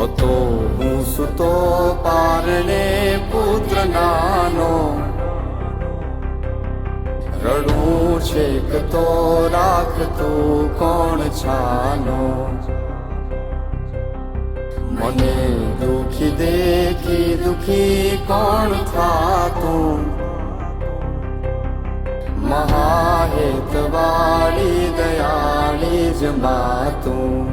હતો હું સુતો પારણે પુત્ર નાનો, રડું છેક તો રાખતું કોણ છાનો, મને દુખી દેખી દુખી કોણ થાતું, મહાહેતવાળી દયાળી જ માતું.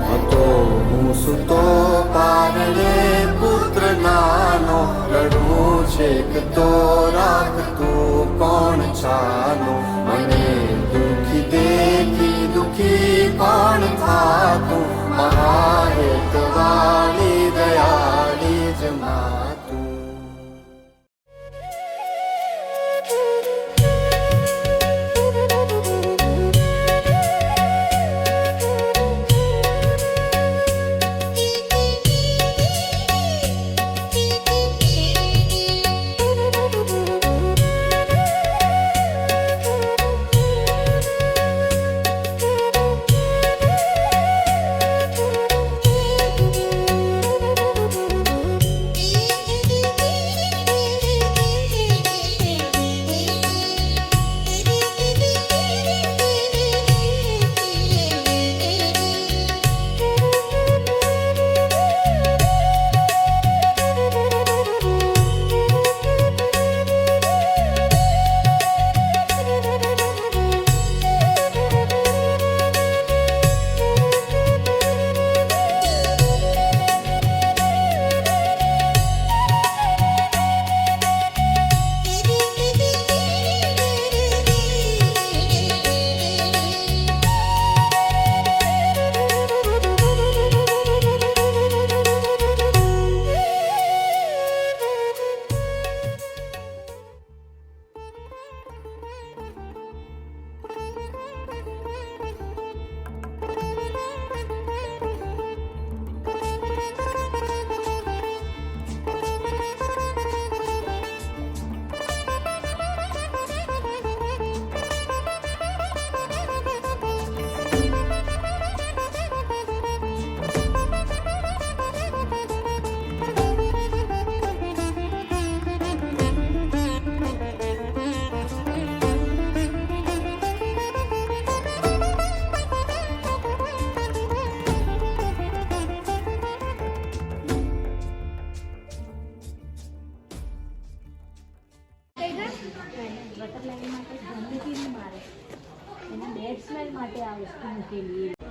હતો હું સુતો પારણે પુત્ર નાનો, રડું છેક તો રાખતું કોણ છાનો, મને દુખી દેખી દુખી કોણ થાતું, મહાહેતવાળી દયાળી જ માતું.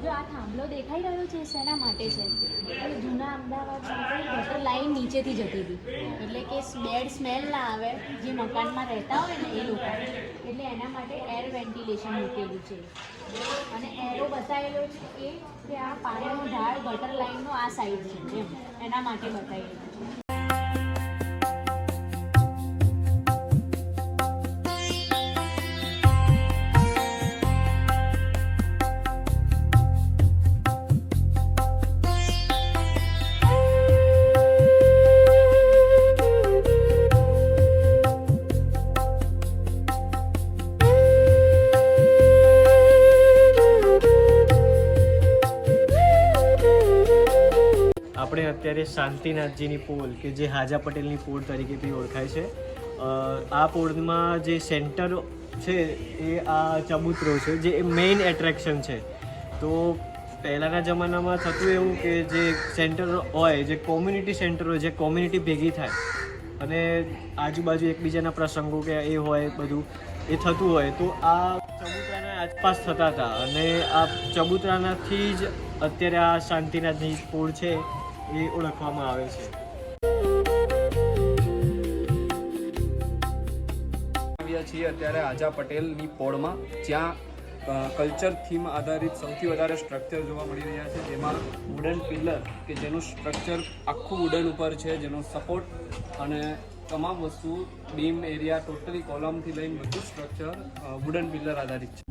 જો આ થાંભલો દેખાઈ રહ્યો છે શેના માટે છે? જૂના અમદાવાદ સાથે ગટર લાઈન નીચેથી જતી હતી, એટલે કે બેડ સ્મેલ ના આવે જે મકાનમાં રહેતા હોય ને એ લોકો, એટલે એના માટે એર વેન્ટિલેશન મૂકેલું છે. અને એરો બતાવેલો છે કે આ પાણીનો ઢાળ ગટર લાઈનનો આ સાઈડ છે, એમ એના માટે બતાવેલું છે. આપણે અત્યારે શાંતિનાથજીની પોલ કે જે હાજા પટેલની પોળ તરીકે બી ઓળખાય છે, આ પોળમાં જે સેન્ટર છે એ આ ચબૂતરો છે જે મેઇન એટ્રેક્શન છે. તો પહેલાંના જમાનામાં થતું એવું કે જે સેન્ટર હોય, જે કોમ્યુનિટી સેન્ટર હોય, જે કોમ્યુનિટી ભેગી થાય અને આજુબાજુ એકબીજાના પ્રસંગો કે એ હોય બધું એ થતું હોય, તો આ ચબૂતરાના આસપાસ થતા હતા. અને આ ચબૂતરાનાથી જ અત્યારે આ શાંતિનાથની પોળ છે એ ઓળખવામાં આવે છે. આવ્યા છીએ અત્યારે હાજા પટેલની પોળમાં, જ્યાં કલ્ચર થીમ આધારિત સૌથી વધારે સ્ટ્રક્ચર જોવા મળી રહ્યા છે, જેમાં વુડન પિલર કે જેનું સ્ટ્રક્ચર આખું વુડન ઉપર છે, જેનો સપોર્ટ અને તમામ વસ્તુ બીમ એરિયા ટોટલી કોલમથી લઈને બધું સ્ટ્રક્ચર વુડન પિલર આધારિત છે.